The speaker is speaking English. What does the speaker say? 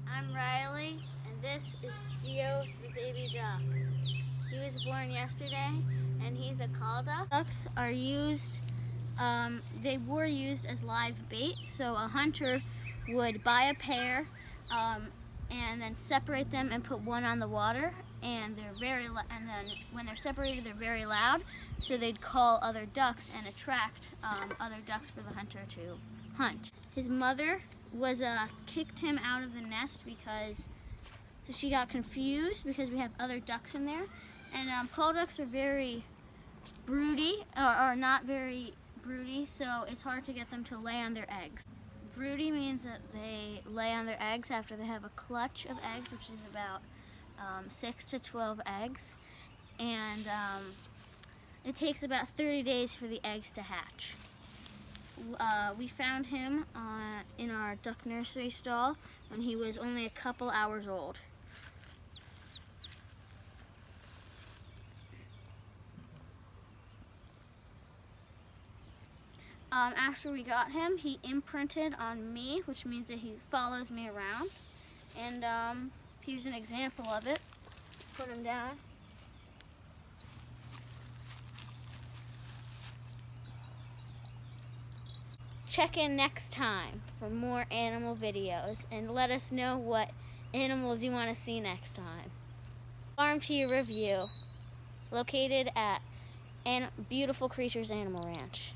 I'm Riley, and this is Geo, the baby duck. He was born yesterday, and he's a call duck. Ducks are used, they were used as live bait, so a hunter would buy a pair and then separate them and put one on the water, and and then when they're separated, they're very loud, so they'd call other ducks and attract other ducks for the hunter to hunt. His mother kicked him out of the nest because she got confused because we have other ducks in there, and call ducks are very broody or not very broody, so it's hard to get them to lay on their eggs. Broody means that they lay on their eggs after they have a clutch of eggs, which is about 6 to 12 eggs, and it takes about 30 days for the eggs to hatch. We found him in our duck nursery stall when he was only a couple hours old. After we got him, he imprinted on me, which means that he follows me around, and here's an example of it. Put him down. Check in next time for more animal videos and let us know what animals you want to see next time. Farm to Your Review, located at Beautiful Creatures Animal Ranch.